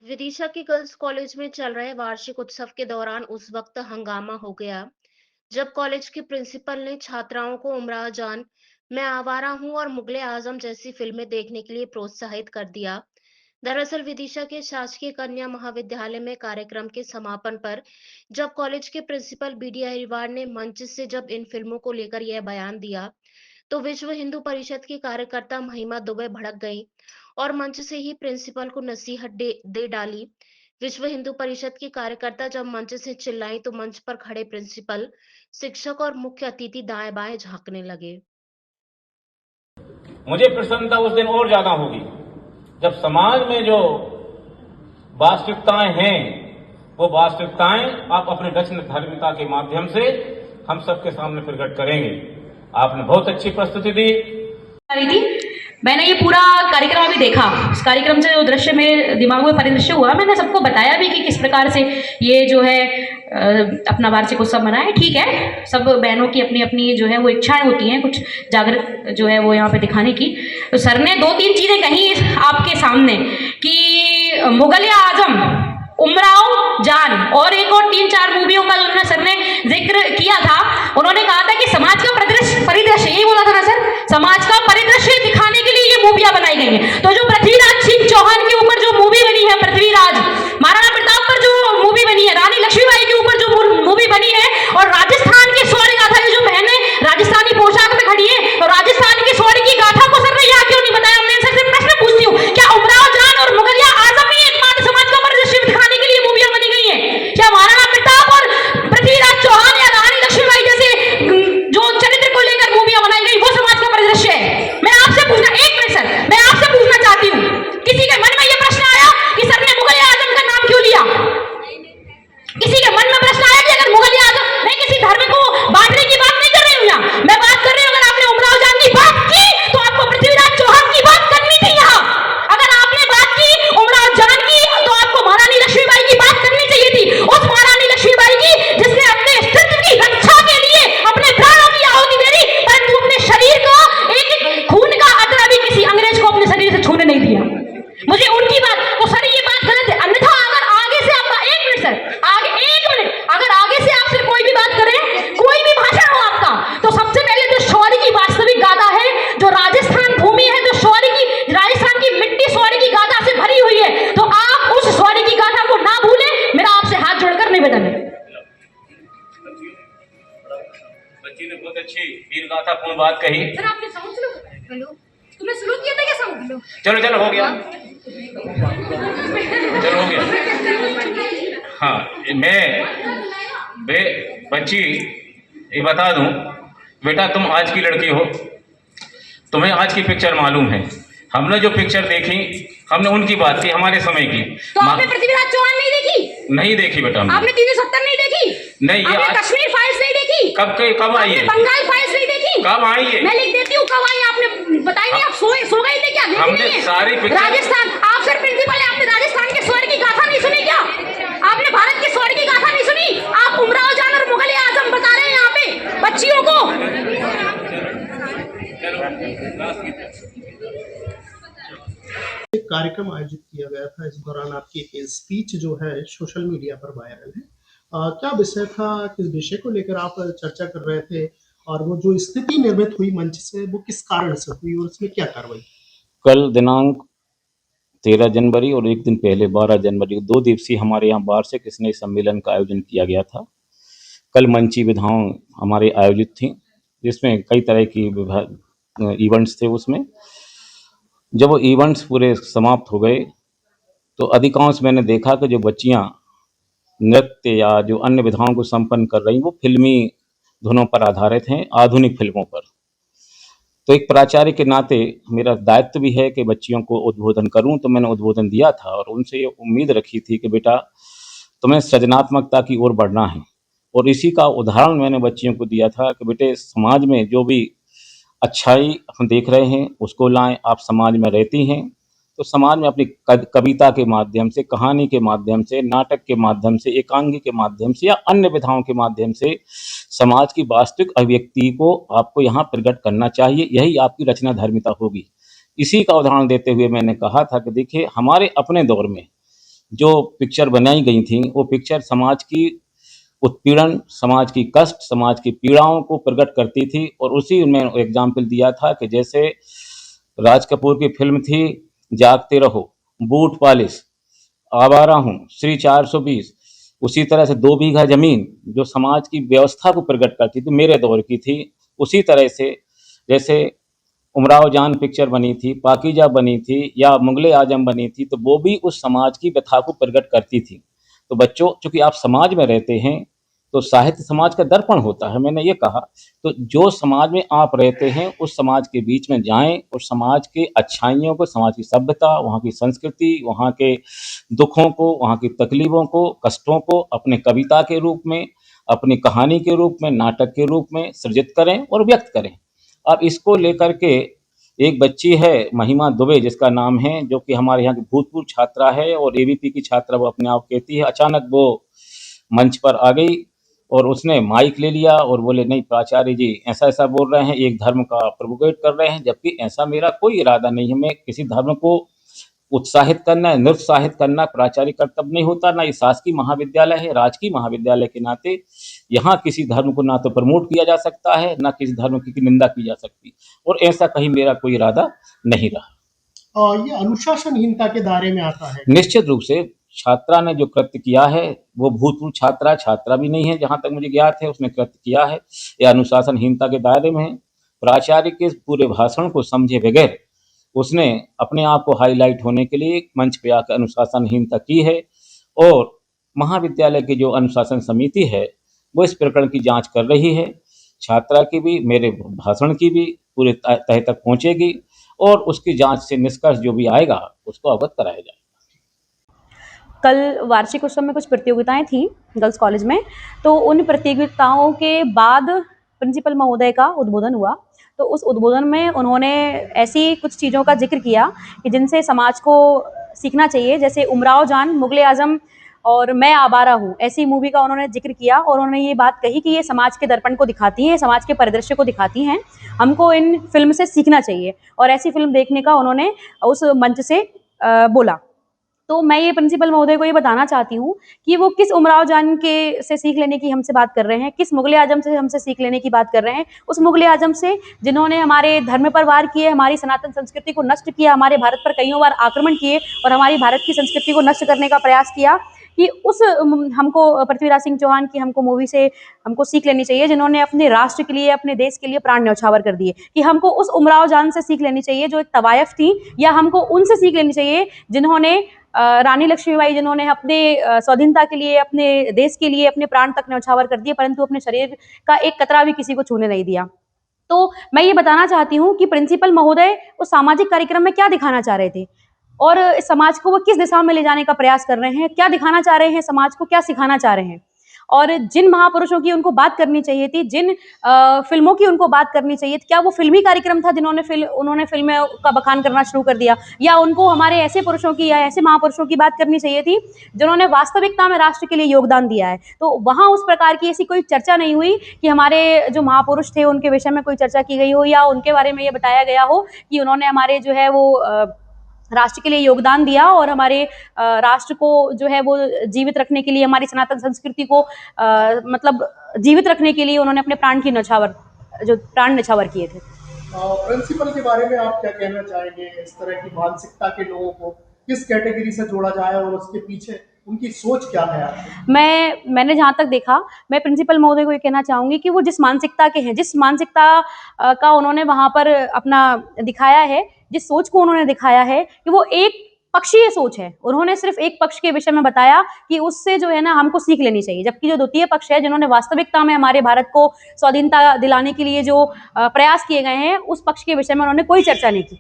विदिशा के girls college में चल रहे वार्षिक उत्सव के दौरान उस वक्त हंगामा हो गया जब कॉलेज के प्रिंसिपल ने छात्राओं को उमराव जान, मैं आवारा हूं और मुगले आजम जैसी फिल्में देखने के लिए प्रोत्साहित कर दिया। दरअसल विदिशा के शासकीय कन्या महाविद्यालय में कार्यक्रम के समापन पर जब कॉलेज के प्रिंसिपल बीडी अहिरवार ने मंच से जब इन फिल्मों को लेकर यह बयान दिया तो विश्व हिंदू परिषद की कार्यकर्ता महिमा दुबे भड़क गई और मंच से ही प्रिंसिपल को नसीहत दे डाली। विश्व हिंदू परिषद की कार्यकर्ता जब मंच से चिल्लाई तो मंच पर खड़े प्रिंसिपल, शिक्षक और मुख्य अतिथि दाएं बाएं झांकने लगे। मुझे प्रसन्नता उस दिन और ज्यादा होगी जब समाज में जो वास्तविकताएं हैं वो वास्तविकताएं आप अपने रचना धार्मिकता के माध्यम से हम सबके सामने प्रकट करेंगे। आपने बहुत अच्छी प्रस्तुति दी। मैंने ये पूरा कार्यक्रम अभी देखा। इस कार्यक्रम से जो दृश्य मेरे दिमाग में परिदृश्य हुआ, मैंने सबको बताया भी कि किस प्रकार से ये जो है अपना वार्षिक उत्सव मनाए। ठीक है, सब बहनों की अपनी अपनी जो है वो इच्छाएं होती हैं कुछ जागृत जो है वो यहाँ पे दिखाने की। तो सर ने 2-3 चीजें कही आपके सामने कि मुगल आजम, उमराव जान और एक और 3-4 मूवियों का जो सर ने जिक्र किया था। उन्होंने कहा था कि समाज का परिदृश्य, यही बोला था ना सर, समाज का परिदृश्य दिखाने के लिए ये मूवियां बनाई गई हैं। तो जो पृथ्वीराज सिंह चौहान के ऊपर जो मूवी बनी है, पृथ्वीराज, महाराणा प्रताप पर जो मूवी बनी है, रानी लक्ष्मीबाई के ऊपर जो मूवी बनी है, और राजस्थान की शौर्य गाथा, ये जो बहनें राजस्थानी पोशाक में खड़ी है, तो राजस्थान की शौर्य की गाथा को सर ने यहाँ क्यों नहीं बताया? मैं सर से प्रश्न पूछती हूँ, क्या उमराव जान और मुगलिया आजम ही एकमात्र समाज का परिदृश्य दिखाने के लिए मूवियां बनी गई है? क्या महाराणा प्रताप और पृथ्वीराज चौहान या रानी लक्ष्मीबाई जैसे जो चरित्र को लेकर मूवियां बनाई गई वो समाज का परिदृश्य है? मैं आपसे पूछना, एक मिनट सर, मैं आपसे पूछना चाहती हूँ, किसी के मन में यह प्रश्न आया कि सर ने मुगल आजम का नाम क्यों लिया? किसी के मन में प्रश्न आया कि अगर मुगल आजम, मैं किसी धर्म को बांटने की बात नहीं कर रही हूँ यहाँ, मैं बात कर रही हूँ अगर आपने उमराव जान की बात की तो आपको पृथ्वीराज चौहान की बात करनी थी यहाँ। अगर आपने बात की उमराव जान की तो आपको महारानी लक्ष्मीबाई की बात करनी चाहिए थी। उस महारानी लक्ष्मीबाई की जिसने अपने अस्तित्व की रक्षा के लिए अपने प्राणों की आहुति दे दी, परंतु अपने शरीर को एक खून का कतरा भी किसी अंग्रेज को अपने शरीर से छूने नहीं दिया। मुझे उनकी बात, तो सर ये बात गलत है। अन्यथा अगर आगे से आपका, एक मिनट सर, आगे एक मिनट, अगर आगे से आपसे कोई भी बात करे, कोई भी भाषण हो आपका, तो सबसे पहले जो शौर्य की वास्तविक गाथा है, जो राजस्थान भूमि है, जो शौर्य की, राजस्थान की मिट्टी शौर्य की गाथा से भरी हुई है, तो आप उस शौर्य की गाथा को ना भूलें। मेरा आपसे हाथ जोड़कर निवेदन है। बच्ची ने बहुत अच्छी वीर गाथा पूर्ण बात कही। सर आपने समझ लो, हेलो, तुमने शुरू किया था क्या? समझ लो, चलो चलो हो गया, चलो हो गया। हाँ, बच्ची ये बता दूं, बेटा तुम आज की लड़की हो, तुम्हें आज की पिक्चर मालूम है। हमने जो पिक्चर देखी, हमने उनकी बात की, हमारे समय की। तो आपने पृथ्वीराज चौहान नहीं देखी? नहीं देखी बेटा। आपने 370 नहीं देखी? नहीं। ये कश्मीर फाइल्स नहीं देखी? कब आई है? बंगाल फाइल्स नहीं देखी? कब आई है? मैं लिख देती हूँ कब आई। आपने बताई नहीं, आप सो गए थे क्या? हमने सारी राजस्थान, आप सर प्रिंसिपल है, आपने राजस्थान के शौर्य की गाथा नहीं सुनी क्या? आपने भारत के शौर्य की गाथा नहीं सुनी? आप उमराव जान और मुगल आजम बता रहे हैं यहाँ पे बच्चियों को। एक कार्यक्रम आयोजित किया गया था, इस दौरान आपकी स्पीच जो है सोशल मीडिया पर वायरल है। क्या विषय था, किस विषय को लेकर आप चर्चा कर रहे थे, और वो जो स्थिति निर्मित हुई मंच से वो किस कारण से हुई और उसमें क्या कार्रवाई? कल दिनांक 13 जनवरी और एक दिन पहले 12 जनवरी 2 दिवसीय हमारे यहाँ वार्षिक स्नेह सम्मेलन का आयोजन किया गया था। कल मंची विधाओं हमारे आयोजित थी, जिसमें कई तरह की इवेंट्स थे। उसमें जब वो इवेंट्स पूरे समाप्त हो गए तो अधिकांश मैंने देखा कि जो बच्चियां नृत्य या जो अन्य विधाओं को संपन्न कर रही वो फिल्मी धुनों पर आधारित हैं, आधुनिक फिल्मों पर। तो एक प्राचार्य के नाते मेरा दायित्व भी है कि बच्चियों को उद्बोधन करूं, तो मैंने उद्बोधन दिया था और उनसे ये उम्मीद रखी थी कि बेटा तुम्हें सृजनात्मकता की ओर बढ़ना है। और इसी का उदाहरण मैंने बच्चियों को दिया था कि बेटे समाज में जो भी अच्छाई हम देख रहे हैं उसको लाएं। आप समाज में रहती हैं तो समाज में अपनी कविता के माध्यम से, कहानी के माध्यम से, नाटक के माध्यम से, एकांगी के माध्यम से या अन्य विधाओं के माध्यम से समाज की वास्तविक अभिव्यक्ति को आपको यहाँ प्रकट करना चाहिए। यही आपकी रचना धर्मिता होगी। इसी का उदाहरण देते हुए मैंने कहा था कि देखिए हमारे अपने दौर में जो पिक्चर बनाई गई थी वो पिक्चर समाज की उत्पीड़न, समाज की कष्ट, समाज की पीड़ाओं को प्रकट करती थी। और उसी में एग्जाम्पल दिया था कि जैसे राज कपूर की फिल्म थी जागते रहो, बूट पॉलिश, आवारा हूँ, श्री 420, उसी तरह से 2 बीघा जमीन जो समाज की व्यवस्था को प्रकट करती थी, मेरे दौर की थी। उसी तरह से जैसे उमराव जान पिक्चर बनी थी, पाकीजा बनी थी या मुगले आजम बनी थी, तो वो भी उस समाज की व्यथा को प्रकट करती थी। तो बच्चों, चूंकि आप समाज में रहते हैं तो साहित्य समाज का दर्पण होता है, मैंने ये कहा। तो जो समाज में आप रहते हैं उस समाज के बीच में जाएं और समाज के अच्छाइयों को, समाज की सभ्यता, वहाँ की संस्कृति, वहाँ के दुखों को, वहाँ की तकलीफों को, कष्टों को अपने कविता के रूप में, अपनी कहानी के रूप में, नाटक के रूप में सृजित करें और व्यक्त करें। अब इसको लेकर के एक बच्ची है महिमा दुबे जिसका नाम है, जो कि हमारे यहाँ की भूतपूर्व छात्रा है और एबीपी की छात्रा वो अपने आप कहती है। अचानक वो मंच पर आ गई और उसने माइक ले लिया और बोले, नहीं प्राचार्य जी ऐसा ऐसा बोल रहे हैं, एक धर्म का प्रोपोगेट कर रहे हैं, जबकि ऐसा मेरा कोई इरादा नहीं है। मैं किसी धर्म को उत्साहित करना, निरुत्साहित करना प्राचार्य कर्तव्य नहीं होता। ना ये शासकीय महाविद्यालय है, राजकीय महाविद्यालय के नाते यहाँ किसी धर्म को ना तो प्रमोट किया जा सकता है, ना किसी धर्म की निंदा की जा सकती, और ऐसा कहीं मेरा कोई इरादा नहीं रहा। और ये अनुशासनहीनता के दायरे में आता है। निश्चित रूप से छात्रा ने जो कृत्य किया है, वो भूतपूर्व छात्रा भी नहीं है, जहां तक मुझे ज्ञात है, उसने कृत्य किया है, यह अनुशासनहीनता के दायरे में है। प्राचार्य के पूरे भाषण को समझे बगैर उसने अपने आप को हाईलाइट होने के लिए मंच पे आकर अनुशासनहीनता की है। और महाविद्यालय की जो अनुशासन समिति है वो इस प्रकरण की जांच कर रही है। छात्रा की भी, मेरे भाषण की भी पूरे तह तक पहुंचेगी और उसकी जांच से निष्कर्ष जो भी आएगा उसको अवगत कराया जाएगा। कल वार्षिक उत्सव में कुछ प्रतियोगिताएं थी गर्ल्स कॉलेज में, तो उन प्रतियोगिताओं के बाद प्रिंसिपल महोदय का उद्बोधन हुआ। तो उस उद्बोधन में उन्होंने ऐसी कुछ चीज़ों का जिक्र किया कि जिनसे समाज को सीखना चाहिए, जैसे उमराव जान, मुगले आजम और मैं आवारा हूँ, ऐसी मूवी का उन्होंने जिक्र किया। और उन्होंने ये बात कही कि ये समाज के दर्पण को दिखाती हैं, समाज के परिदृश्य को दिखाती हैं, हमको इन फिल्म से सीखना चाहिए। और ऐसी फिल्म देखने का उन्होंने उस मंच से बोला। तो मैं ये प्रिंसिपल महोदय को ये बताना चाहती हूँ कि वो किस उमराव जान के से सीख लेने की हमसे बात कर रहे हैं, किस मुगले आजम से हमसे सीख लेने की बात कर रहे हैं। उस मुगले आजम से जिन्होंने हमारे धर्म पर वार किए, हमारी सनातन संस्कृति को नष्ट किया, हमारे भारत पर कईयों बार आक्रमण किए और हमारी भारत की संस्कृति को नष्ट करने का प्रयास किया। कि उस हमको पृथ्वीराज सिंह चौहान की हमको मूवी से हमको सीख लेनी चाहिए, जिन्होंने अपने राष्ट्र के लिए, अपने देश के लिए प्राण न्यौछावर कर दिए। कि हमको उस उमराव जान से सीख लेनी चाहिए जो एक तवायफ थी, या हमको उनसे सीख लेनी चाहिए जिन्होंने रानी लक्ष्मीबाई, जिन्होंने अपने स्वाधीनता के लिए, अपने देश के लिए अपने प्राण तक न्यौछावर कर दिए, परंतु अपने शरीर का एक कतरा भी किसी को छूने नहीं दिया। तो मैं ये बताना चाहती हूँ कि प्रिंसिपल महोदय उस सामाजिक कार्यक्रम में क्या दिखाना चाह रहे थे और इस समाज को वो किस दिशा में ले जाने का प्रयास कर रहे हैं, क्या दिखाना चाह रहे हैं, समाज को क्या सिखाना चाह रहे हैं। और जिन महापुरुषों की उनको बात करनी चाहिए थी, जिन फिल्मों की उनको बात करनी चाहिए थी, क्या वो फिल्मी कार्यक्रम था उन्होंने फिल्में का बखान करना शुरू कर दिया, या उनको हमारे ऐसे पुरुषों की या ऐसे महापुरुषों की बात करनी चाहिए थी जिन्होंने वास्तविकता में राष्ट्र के लिए योगदान दिया है। तो वहाँ उस प्रकार की ऐसी कोई चर्चा नहीं हुई कि हमारे जो महापुरुष थे उनके विषय में कोई चर्चा की गई हो, या उनके बारे में ये बताया गया हो कि उन्होंने हमारे जो है वो राष्ट्र के लिए योगदान दिया और हमारे राष्ट्र को जो है वो जीवित रखने के लिए, हमारी सनातन संस्कृति को मतलब जीवित रखने के लिए उन्होंने अपने प्राण न्यौछावर किए थे। प्रिंसिपल के बारे में आप क्या कहना चाहेंगे? इस तरह की मानसिकता के लोगों को किस कैटेगरी से जोड़ा जाए और उसके पीछे उनकी सोच क्या है आपकी? मैंने जहाँ तक देखा, मैं प्रिंसिपल महोदय को ये कहना चाहूँगी कि वो जिस मानसिकता के हैं, जिस मानसिकता का उन्होंने वहाँ पर अपना दिखाया है, जिस सोच को उन्होंने दिखाया है, कि वो एक पक्षीय सोच है। उन्होंने सिर्फ एक पक्ष के विषय में बताया कि उससे जो है ना हमको सीख लेनी चाहिए, जबकि जो द्वितीय पक्ष है, जिन्होंने वास्तविकता में हमारे भारत को स्वाधीनता दिलाने के लिए जो प्रयास किए गए हैं, उस पक्ष के विषय में उन्होंने कोई चर्चा नहीं की।